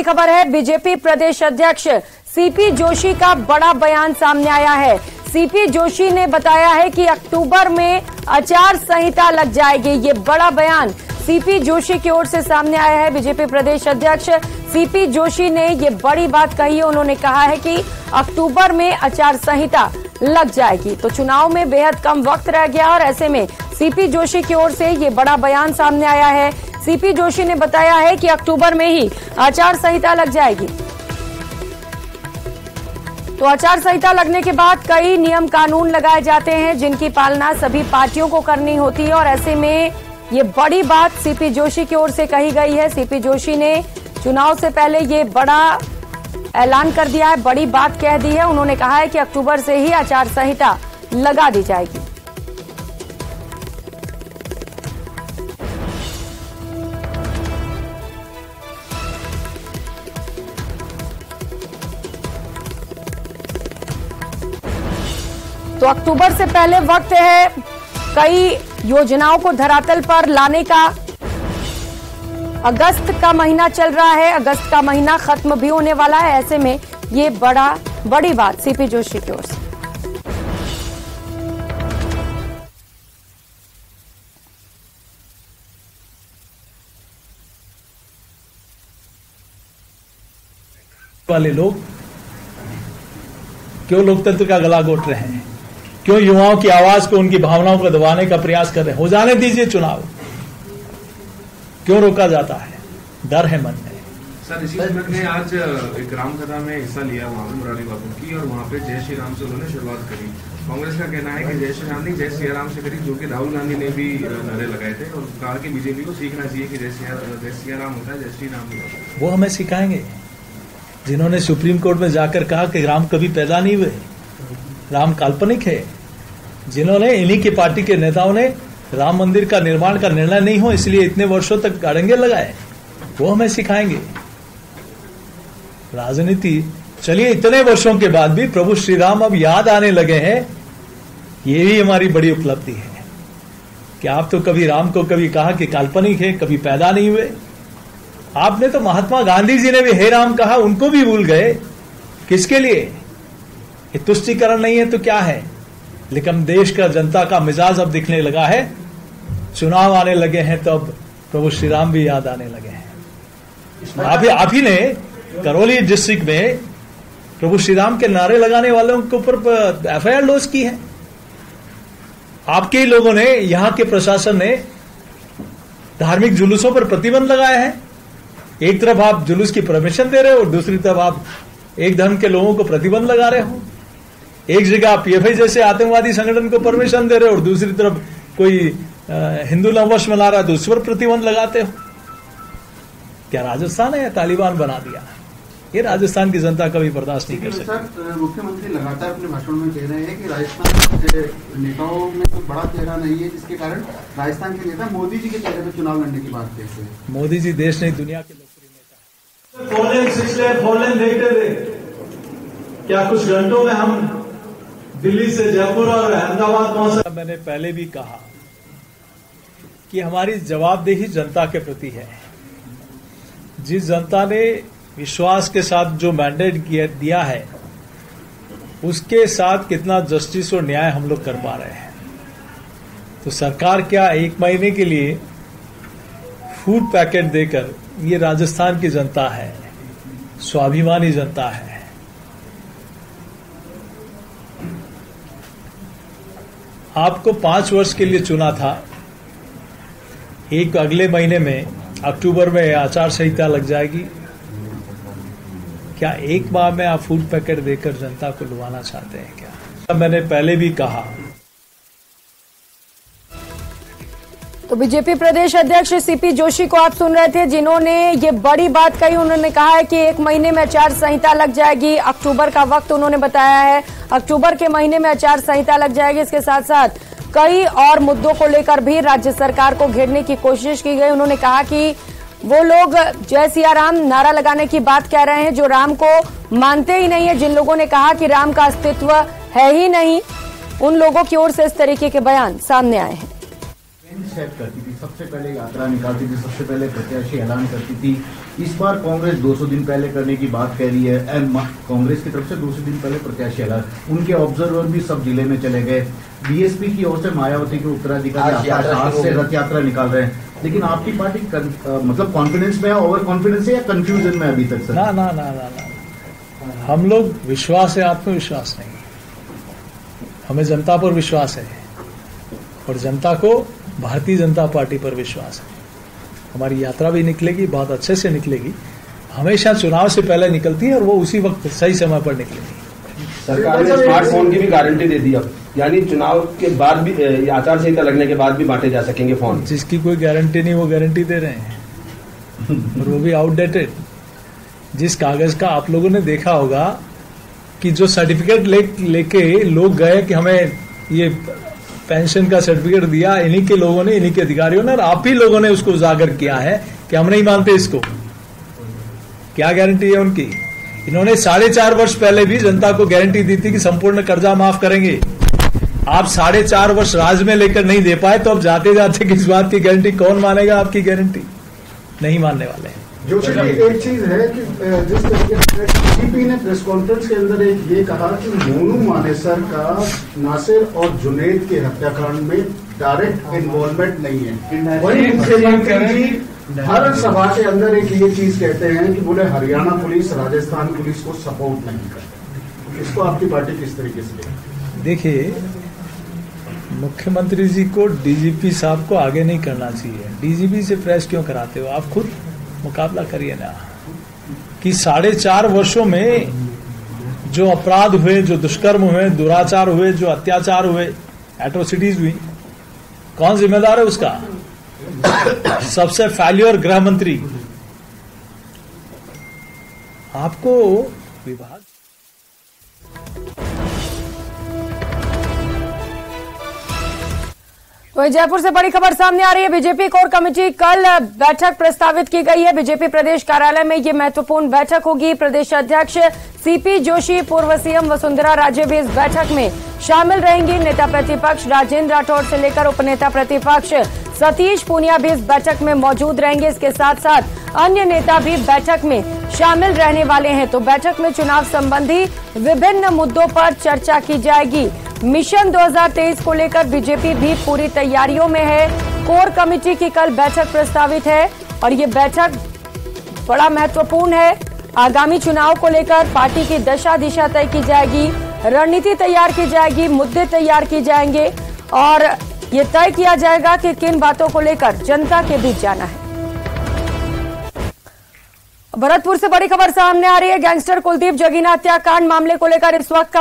खबर है, बीजेपी प्रदेश अध्यक्ष सीपी जोशी का बड़ा बयान सामने आया है। सीपी जोशी ने बताया है कि अक्टूबर में आचार संहिता लग जाएगी। ये बड़ा बयान सीपी जोशी की ओर से सामने आया है। बीजेपी प्रदेश अध्यक्ष सीपी जोशी ने ये बड़ी बात कही है। उन्होंने कहा है कि अक्टूबर में आचार संहिता लग जाएगी, तो चुनाव में बेहद कम वक्त रह गया और ऐसे में सीपी जोशी की ओर से ये बड़ा बयान सामने आया है। सीपी जोशी ने बताया है कि अक्टूबर में ही आचार संहिता लग जाएगी। तो आचार संहिता लगने के बाद कई नियम कानून लगाए जाते हैं जिनकी पालना सभी पार्टियों को करनी होती है और ऐसे में ये बड़ी बात सीपी जोशी की ओर से कही गई है। सीपी जोशी ने चुनाव से पहले ये बड़ा ऐलान कर दिया है, बड़ी बात कह दी है। उन्होंने कहा है कि अक्टूबर से ही आचार संहिता लगा दी जाएगी। तो अक्टूबर से पहले वक्त है कई योजनाओं को धरातल पर लाने का। अगस्त का महीना चल रहा है, अगस्त का महीना खत्म भी होने वाला है। ऐसे में ये बड़ी बात सीपी जोशी की ओर से। वाले लोग क्यों लोकतंत्र का गला घोट रहे हैं, क्यों युवाओं की आवाज को, उनकी भावनाओं को दबाने का प्रयास कर रहे हैं। हो जाने दीजिए चुनाव, क्यों रोका जाता है? डर है मन में। सर, इसी समय ने आज एक राम कथा में हिस्सा लिया वहां पे मुरारी बाबू की, और वहां पे जय श्री राम से उन्होंने शुरुआत करी। कांग्रेस का कहना है कि जय श्री राम नहीं, जय सिया राम से करी, जो कि राहुल गांधी ने भी नारे लगाए थे और कहा कि बीजेपी को सीखना चाहिए कि जय सिया राम होता है, जय श्री राम होता है। वो हमें सिखाएंगे जिन्होंने सुप्रीम कोर्ट में जाकर कहा कि राम कभी पैदा नहीं हुए, राम काल्पनिक है। जिन्होंने, इन्हीं की पार्टी के नेताओं ने राम मंदिर का निर्माण का निर्णय नहीं हो इसलिए इतने वर्षों तक अड़ंगे लगाए, वो हमें सिखाएंगे राजनीति। चलिए, इतने वर्षों के बाद भी प्रभु श्री राम अब याद आने लगे हैं, ये भी हमारी बड़ी उपलब्धि है कि आप तो कभी राम को कभी कहा कि काल्पनिक है, कभी पैदा नहीं हुए। आपने तो महात्मा गांधी जी ने भी हे राम कहा, उनको भी भूल गए। किसके लिए? ये तुष्टीकरण नहीं है तो क्या है? लेकिन देश का, जनता का मिजाज अब दिखने लगा है। चुनाव आने लगे हैं तो अब प्रभु श्री राम भी याद आने लगे हैं। आप ही ने करौली डिस्ट्रिक्ट में प्रभु श्री राम के नारे लगाने वालों के ऊपर एफआईआर लॉन्च की है। आपके ही लोगों ने, यहां के प्रशासन ने धार्मिक जुलूसों पर प्रतिबंध लगाया है। एक तरफ आप जुलूस की परमिशन दे रहे हो और दूसरी तरफ आप एक धर्म के लोगों को प्रतिबंध लगा रहे हो। एक जगह आप पीएफआई जैसे आतंकवादी संगठन को परमिशन दे रहे हो और दूसरी तरफ कोई हिंदू नववर्ष मना रहा है तो उस पर प्रतिबंध लगाते हो। क्या राजस्थान है या तालिबान बना दिया? ये राजस्थान की जनता कभी बर्दाश्त नहीं कर सकती। सर, मुख्यमंत्री लगातार अपने भाषण में कह रहे हैं कि राजस्थान नेताओं में कोई बड़ा चेहरा नहीं है, जिसके कारण राजस्थान के नेता मोदी जी के चेहरे पर चुनाव लड़ने की बात कहते हैं। मोदी जी देश नहीं दुनिया के लोकप्रिय नेता। 4 लेन देखते थे, क्या कुछ घंटों में हम दिल्ली से जयपुर और अहमदाबाद पहुंच? मैंने पहले भी कहा कि हमारी जवाबदेही जनता के प्रति है। जिस जनता ने विश्वास के साथ जो मैंडेट दिया है, उसके साथ कितना जस्टिस और न्याय हम लोग कर पा रहे हैं। तो सरकार क्या 1 महीने के लिए फूड पैकेट देकर, ये राजस्थान की जनता है, स्वाभिमानी जनता है। आपको 5 वर्ष के लिए चुना था, एक अगले महीने में अक्टूबर में आचार संहिता लग जाएगी। क्या 1 माह में आप फूड पैकेट देकर जनता को लुभाना चाहते हैं क्या? मैंने पहले भी कहा। तो बीजेपी प्रदेश अध्यक्ष सीपी जोशी को आप सुन रहे थे, जिन्होंने ये बड़ी बात कही। उन्होंने कहा है कि 1 महीने में आचार संहिता लग जाएगी। अक्टूबर का वक्त उन्होंने बताया है, अक्टूबर के महीने में आचार संहिता लग जाएगी। इसके साथ साथ कई और मुद्दों को लेकर भी राज्य सरकार को घेरने की कोशिश की गई। उन्होंने कहा कि वो लोग जय सिया राम नारा लगाने की बात कह रहे हैं जो राम को मानते ही नहीं है। जिन लोगों ने कहा कि राम का अस्तित्व है ही नहीं, उन लोगों की ओर से इस तरीके के बयान सामने आए हैं। सेट करती थी, सबसे पहले यात्रा निकालती थी, सबसे पहले प्रत्याशी ऐलान करती थी। इस बार कांग्रेस 200 दिन पहले करने की बात कह रही है। कांग्रेस की तरफ से 200 दिन पहले प्रत्याशी ऐलान, उनके ऑब्जर्वर भी सब जिले में चले गए। बीएसपी की ओर से मायावती के उत्तराधिकारी आज से रथ यात्रा निकाल रहे हैं। लेकिन आपकी पार्टी मतलब कॉन्फिडेंस में है, ओवर कॉन्फिडेंस है या कंफ्यूजन में अभी तक? सर ना ना ना ना ना, हम लोग विश्वास है, आत्मविश्वास नहीं। हमें जनता पर विश्वास है और जनता को भारतीय जनता पार्टी पर विश्वास है। हमारी यात्रा भी निकलेगी, बहुत अच्छे से निकलेगी, हमेशा चुनाव से पहले निकलती है और वो उसी वक्त सही समय पर निकलेगी। सरकार ने स्मार्टफोन की भी गारंटी दे दी, अब यानी चुनाव के बाद भी, आचार संहिता लगने के बाद भी बांटे जा सकेंगे फोन। जिसकी कोई गारंटी नहीं वो गारंटी दे रहे हैं और वो भी आउटडेटेड। जिस कागज का आप लोगों ने देखा होगा कि जो सर्टिफिकेट लेके लोग गए कि हमें ये पेंशन का सर्टिफिकेट दिया, इन्हीं के लोगों ने, इन्हीं के अधिकारियों ने, और आप ही लोगों ने उसको उजागर किया है कि हम नहीं मानते इसको। क्या गारंटी है उनकी? इन्होंने 4.5 वर्ष पहले भी जनता को गारंटी दी थी कि संपूर्ण कर्जा माफ करेंगे। आप 4.5 वर्ष राज में लेकर नहीं दे पाए, तो अब जाते जाते किस बात की गारंटी? कौन मानेगा आपकी गारंटी? नहीं मानने वाले हैं। जोशी जी, एक चीज है कि जिस तरीके से डीजीपी ने प्रेस कॉन्फ्रेंस के अंदर एक ये कहा कि मोनू मानेसर का नासिर और जुनैद के हत्याकांड में डायरेक्ट इन्वॉल्वमेंट नहीं है। वही मुख्यमंत्री जी हर सभा के अंदर एक ये चीज कहते हैं कि बोले हरियाणा पुलिस राजस्थान पुलिस को सपोर्ट नहीं करती। इसको आपकी पार्टी किस तरीके से देखती? देखिए, मुख्यमंत्री जी को डीजीपी साहब को आगे नहीं करना चाहिए। डीजीपी से प्रेस क्यों कराते हो? आप खुद मुकाबला करिए ना कि 4.5 वर्षों में जो अपराध हुए, जो दुष्कर्म हुए, दुराचार हुए, जो अत्याचार हुए, एट्रोसिटीज हुई, कौन जिम्मेदार है उसका? सबसे फेल्योर गृह मंत्री। आपको विभाग वहीं जयपुर से बड़ी खबर सामने आ रही है। बीजेपी कोर कमेटी कल बैठक प्रस्तावित की गई है। बीजेपी प्रदेश कार्यालय में ये महत्वपूर्ण बैठक होगी। प्रदेश अध्यक्ष सीपी जोशी, पूर्व सीएम वसुंधरा राजे भी इस बैठक में शामिल रहेंगी। नेता प्रतिपक्ष राजेंद्र राठौड़ से लेकर उपनेता प्रतिपक्ष सतीश पूनिया भी इस बैठक में मौजूद रहेंगे। इसके साथ साथ अन्य नेता भी बैठक में शामिल रहने वाले हैं। तो बैठक में चुनाव संबंधी विभिन्न मुद्दों पर चर्चा की जाएगी। मिशन 2023 को लेकर बीजेपी भी पूरी तैयारियों में है। कोर कमेटी की कल बैठक प्रस्तावित है और ये बैठक बड़ा महत्वपूर्ण है। आगामी चुनाव को लेकर पार्टी की दशा दिशा तय की जाएगी, रणनीति तैयार की जाएगी, मुद्दे तैयार किए जाएंगे और ये तय किया जाएगा कि किन बातों को लेकर जनता के बीच जाना है। भरतपुर से बड़ी खबर सामने आ रही है। गैंगस्टर कुलदीप जगीना हत्याकांड मामले को लेकर इस वक्त का